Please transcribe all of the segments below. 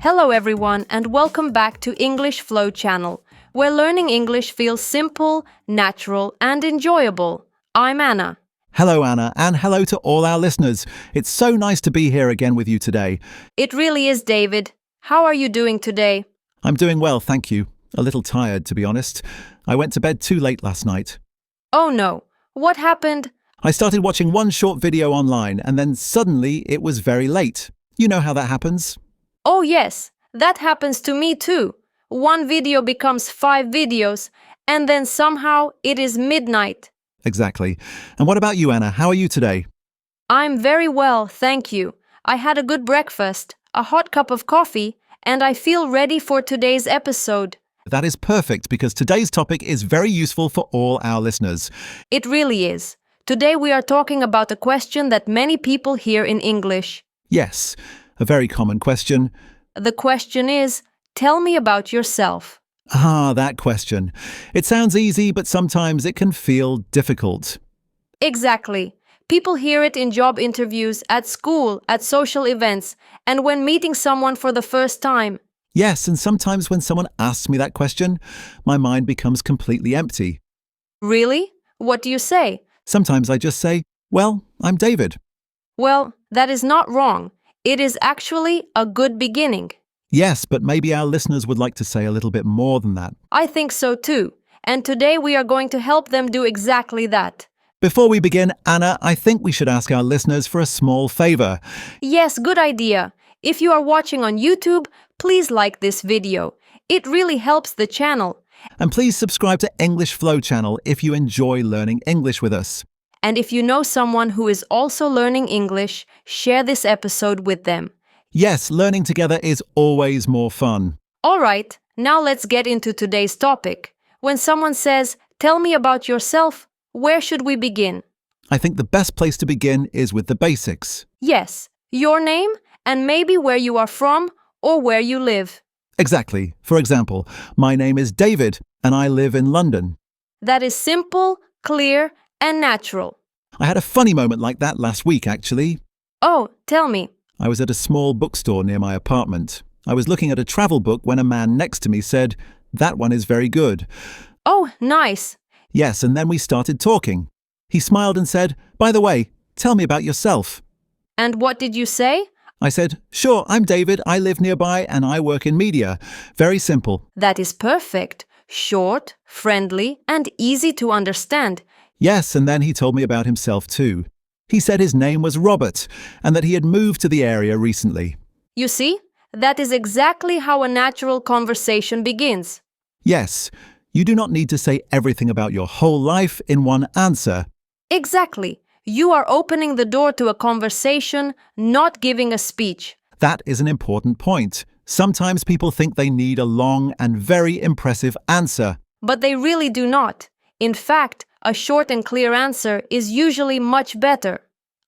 Hello everyone and welcome back to English Flow channel, where learning English feels simple, natural and enjoyable. I'm Anna. Hello, Anna, and hello to all our listeners. It's so nice to be here again with you today. It really is, David. How are you doing today? I'm doing well, thank you. A little tired, to be honest. I went to bed too late last night. Oh no, what happened? I started watching one short video online, and then suddenly it was very late. You know how that happens? Oh yes, that happens to me too. One video becomes 5 videos, and then somehow it is midnight. Exactly. And what about you, Anna? How are you today? I'm very well, thank you. I had a good breakfast, a hot cup of coffee, and I feel ready for today's episode. That is perfect because today's topic is very useful for all our listeners. It really is. Today we are talking about a question that many people hear in English. Yes, a very common question. The question is, tell me about yourself. That question. It sounds easy, but sometimes it can feel difficult. Exactly. People hear it in job interviews, at school, at social events, and when meeting someone for the first time. Yes, and sometimes when someone asks me that question, my mind becomes completely empty. Really? What do you say? Sometimes I just say, well, I'm David. Well, that is not wrong. It is actually a good beginning. Yes, but maybe our listeners would like to say a little bit more than that. I think so too. And today we are going to help them do exactly that. Before we begin, Anna, I think we should ask our listeners for a small favor. Yes, good idea. If you are watching on YouTube, please like this video. It really helps the channel. And please subscribe to English Flow channel if you enjoy learning English with us. And if you know someone who is also learning English, share this episode with them. Yes, learning together is always more fun. All right, now let's get into today's topic. When someone says, tell me about yourself, where should we begin? I think the best place to begin is with the basics. Yes, your name and maybe where you are from or where you live. Exactly. For example, my name is David and I live in London. That is simple, clear, and natural. I had a funny moment like that last week, actually. Oh, tell me. I was at a small bookstore near my apartment. I was looking at a travel book when a man next to me said, "That one is very good." Oh, nice. Yes, and then we started talking. He smiled and said, "By the way, tell me about yourself." And what did you say? I said, "Sure, I'm David, I live nearby and I work in media." Very simple. That is perfect. Short, friendly, and easy to understand. Yes, and then he told me about himself too. He said his name was Robert and that he had moved to the area recently. You see, that is exactly how a natural conversation begins. Yes, you do not need to say everything about your whole life in one answer. Exactly. You are opening the door to a conversation, not giving a speech. That is an important point. Sometimes people think they need a long and very impressive answer. But they really do not. In fact, a short and clear answer is usually much better.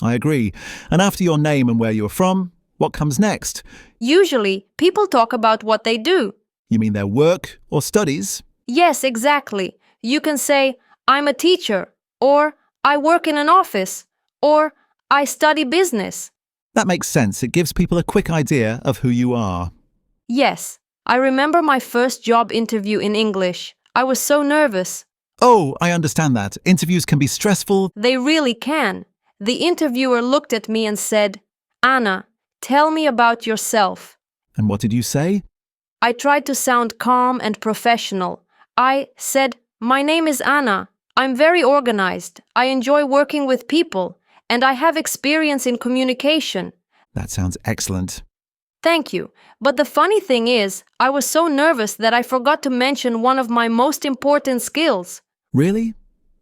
I agree. And after your name and where you're from, what comes next? Usually, people talk about what they do. You mean their work or studies? Yes, exactly. You can say, I'm a teacher, or I work in an office, or I study business. That makes sense. It gives people a quick idea of who you are. Yes, I remember my first job interview in English. I was so nervous. Oh, I understand that. Interviews can be stressful. They really can. The interviewer looked at me and said, Anna, tell me about yourself. And what did you say? I tried to sound calm and professional. I said, my name is Anna. I'm very organized. I enjoy working with people, and I have experience in communication. That sounds excellent. Thank you. But the funny thing is, I was so nervous that I forgot to mention one of my most important skills. Really?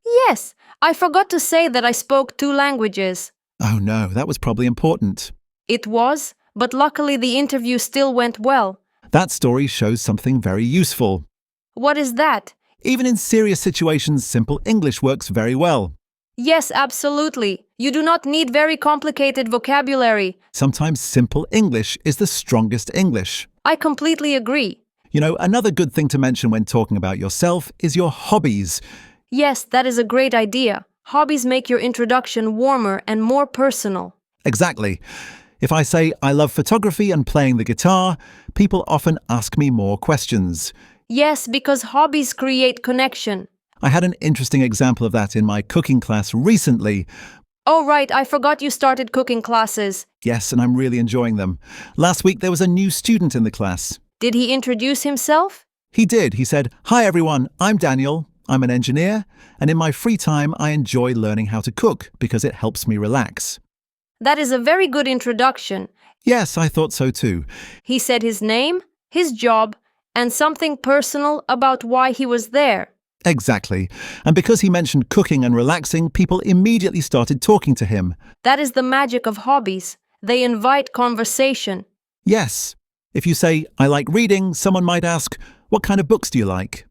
Yes, I forgot to say that I spoke 2 languages. Oh no, that was probably important. It was, but luckily the interview still went well. That story shows something very useful. What is that? Even in serious situations, simple English works very well. Yes, absolutely. You do not need very complicated vocabulary. Sometimes simple English is the strongest English. I completely agree. You know, another good thing to mention when talking about yourself is your hobbies. Yes, that is a great idea. Hobbies make your introduction warmer and more personal. Exactly. If I say I love photography and playing the guitar, people often ask me more questions. Yes, because hobbies create connection. I had an interesting example of that in my cooking class recently. Oh, right, I forgot you started cooking classes. Yes, and I'm really enjoying them. Last week there was a new student in the class. Did he introduce himself? He did. He said, "Hi everyone, I'm Daniel. I'm an engineer, and in my free time I enjoy learning how to cook because it helps me relax." That is a very good introduction. Yes, I thought so too. He said his name, his job, and something personal about why he was there. Exactly. And because he mentioned cooking and relaxing, people immediately started talking to him. That is the magic of hobbies. They invite conversation. Yes. If you say, "I like reading," someone might ask, "What kind of books do you like?"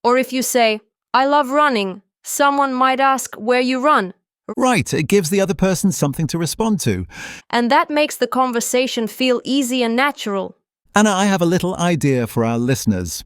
Or if you say, I love running, someone might ask where you run. Right, it gives the other person something to respond to. And that makes the conversation feel easy and natural. Anna, I have a little idea for our listeners.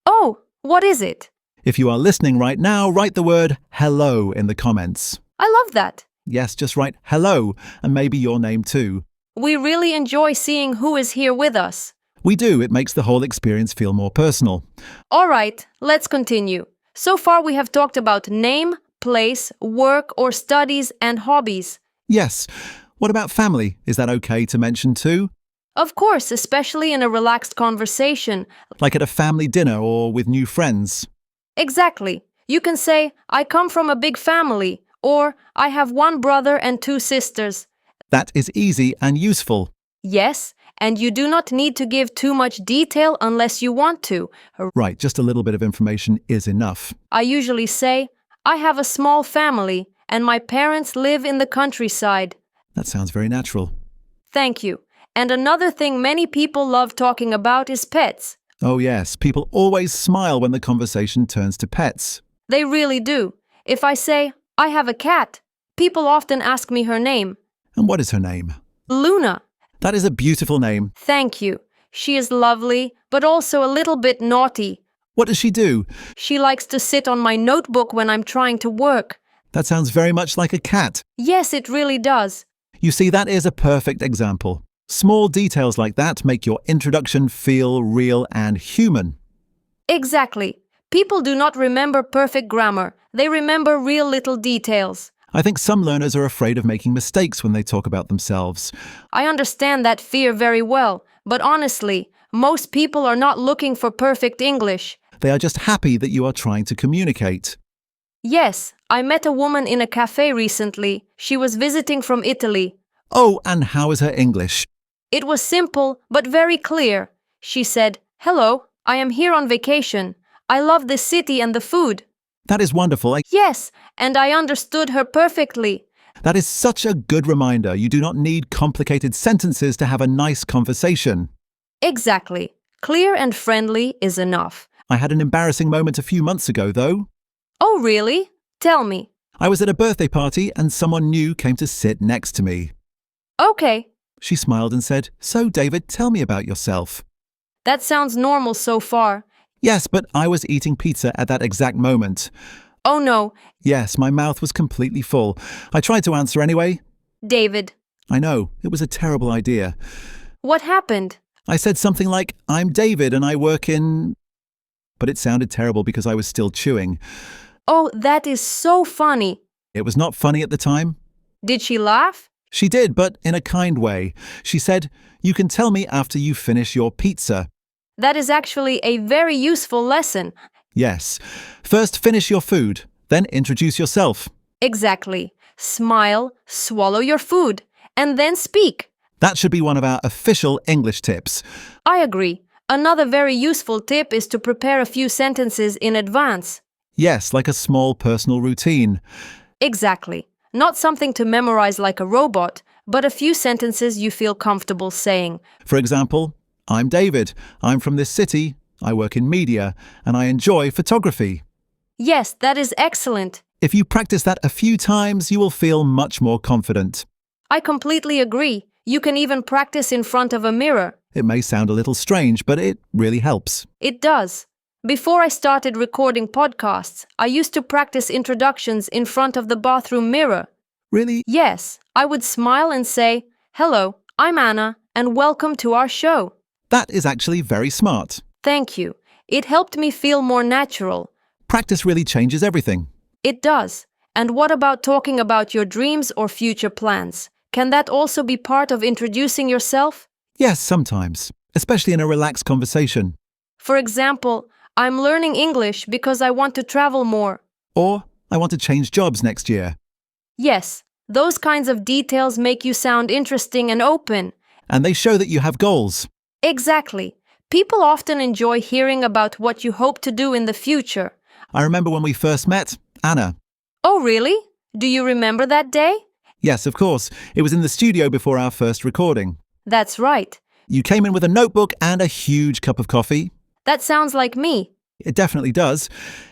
Oh, what is it? If you are listening right now, write the word hello in the comments. I love that. Yes, just write hello and maybe your name too. We really enjoy seeing who is here with us. We do, it makes the whole experience feel more personal. All right, let's continue. So far we have talked about name, place, work or studies and hobbies. Yes. What about family? Is that okay to mention too? Of course, especially in a relaxed conversation. Like at a family dinner or with new friends? Exactly. You can say, I come from a big family, or I have one brother and two sisters. That is easy and useful. Yes, and you do not need to give too much detail unless you want to. Right, just a little bit of information is enough. I usually say, I have a small family, and my parents live in the countryside. That sounds very natural. Thank you. And another thing many people love talking about is pets. Oh yes, people always smile when the conversation turns to pets. They really do. If I say, I have a cat, people often ask me her name. And what is her name? Luna. That is a beautiful name. Thank you. She is lovely, but also a little bit naughty. What does she do? She likes to sit on my notebook when I'm trying to work. That sounds very much like a cat. Yes, it really does. You see, that is a perfect example. Small details like that make your introduction feel real and human. Exactly. People do not remember perfect grammar. They remember real little details. I think some learners are afraid of making mistakes when they talk about themselves. I understand that fear very well, but honestly, most people are not looking for perfect English. They are just happy that you are trying to communicate. Yes, I met a woman in a cafe recently. She was visiting from Italy. Oh, and how is her English? It was simple, but very clear. She said, "Hello, I am here on vacation. I love the city and the food." That is wonderful. Yes, and I understood her perfectly. That is such a good reminder. You do not need complicated sentences to have a nice conversation. Exactly. Clear and friendly is enough. I had an embarrassing moment a few months ago, though. Oh, really? Tell me. I was at a birthday party and someone new came to sit next to me. Okay, She smiled and said, "So, David, tell me about yourself." that sounds normal so far. Yes, but I was eating pizza at that exact moment. Oh no, Yes, my mouth was completely full. I tried to answer anyway. David. I know, it was a terrible idea. What happened? I said something like, "I'm David and I work in..." But it sounded terrible because I was still chewing. Oh, that is so funny. It was not funny at the time. Did she laugh? She did, but in a kind way. She said, "You can tell me after you finish your pizza." That is actually a very useful lesson. Yes. First finish your food, then introduce yourself. Exactly. Smile, swallow your food, and then speak. That should be one of our official English tips. I agree. Another very useful tip is to prepare a few sentences in advance. Yes, like a small personal routine. Exactly. Not something to memorize like a robot, but a few sentences you feel comfortable saying. For example, "I'm David. I'm from this city. I work in media, and I enjoy photography." Yes, that is excellent. If you practice that a few times, you will feel much more confident. I completely agree. You can even practice in front of a mirror. It may sound a little strange, but it really helps. It does. Before I started recording podcasts, I used to practice introductions in front of the bathroom mirror. Really? Yes, I would smile and say, "Hello, I'm Anna, and welcome to our show. That is actually very smart. Thank you. It helped me feel more natural. Practice really changes everything. It does. And what about talking about your dreams or future plans? Can that also be part of introducing yourself? Yes, sometimes, especially in a relaxed conversation. For example, I'm learning English because I want to travel more. Or, I want to change jobs next year. Yes, those kinds of details make you sound interesting and open. And they show that you have goals. Exactly. People often enjoy hearing about what you hope to do in the future. I remember when we first met, Anna. Oh, really? Do you remember that day? Yes, of course. It was in the studio before our first recording. That's right. You came in with a notebook and a huge cup of coffee. That sounds like me. It definitely does.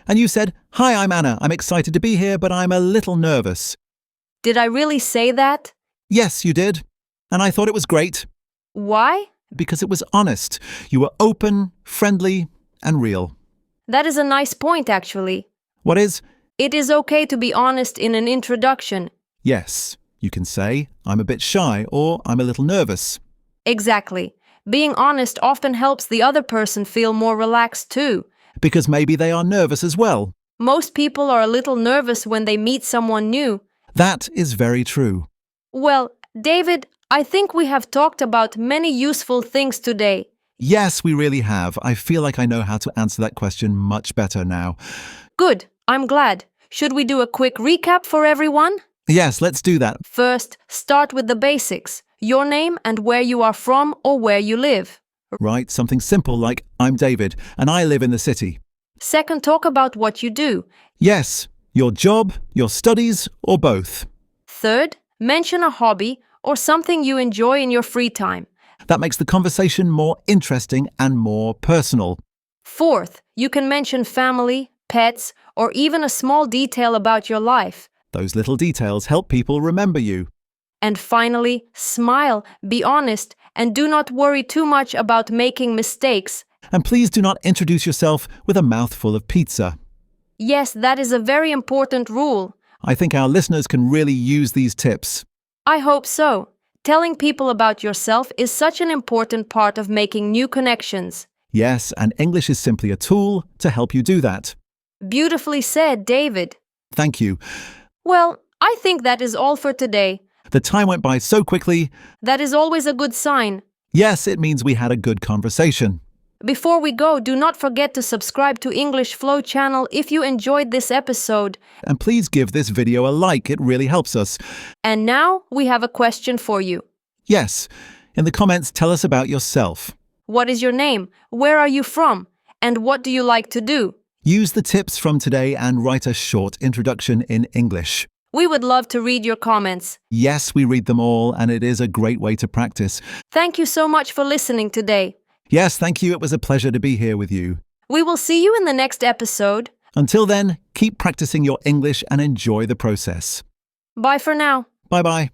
And you said, "Hi, I'm Anna. I'm excited to be here, but I'm a little nervous." Did I really say that? Yes, you did. And I thought it was great Why? because it was honest. You were open, friendly, and real. That is a nice point, actually. What is? It is okay to be honest in an introduction. Yes. You can say, "I'm a bit shy," or "I'm a little nervous." Exactly. Being honest often helps the other person feel more relaxed too. Because maybe they are nervous as well. Most people are a little nervous when they meet someone new. That is very true. Well, David, I think we have talked about many useful things today. Yes, we really have. I feel like I know how to answer that question much better now. Good, I'm glad. Should we do a quick recap for everyone? Yes, let's do that. First, start with the basics. Your name and where you are from or where you live. Right, something simple like, "I'm David, and I live in the city." Second, talk about what you do. Yes, your job, your studies, or both. Third, mention a hobby or something you enjoy in your free time. That makes the conversation more interesting and more personal. Fourth, you can mention family, pets, or even a small detail about your life. Those little details help people remember you. And finally, smile, be honest, and do not worry too much about making mistakes. And please do not introduce yourself with a mouthful of pizza. Yes, that is a very important rule. I think our listeners can really use these tips. I hope so. Telling people about yourself is such an important part of making new connections. Yes, and English is simply a tool to help you do that. Beautifully said, David. Thank you. Well, I think that is all for today. The time went by so quickly. That is always a good sign. Yes, it means we had a good conversation. Before we go, do not forget to subscribe to English Flow channel if you enjoyed this episode. And please give this video a like, it really helps us. And now we have a question for you. Yes, in the comments tell us about yourself. What is your name? Where are you from? And what do you like to do? Use the tips from today and write a short introduction in English. We would love to read your comments. Yes, we read them all, and it is a great way to practice. Thank you so much for listening today. Yes, thank you. It was a pleasure to be here with you. We will see you in the next episode. Until then, keep practicing your English and enjoy the process. Bye for now. Bye-bye.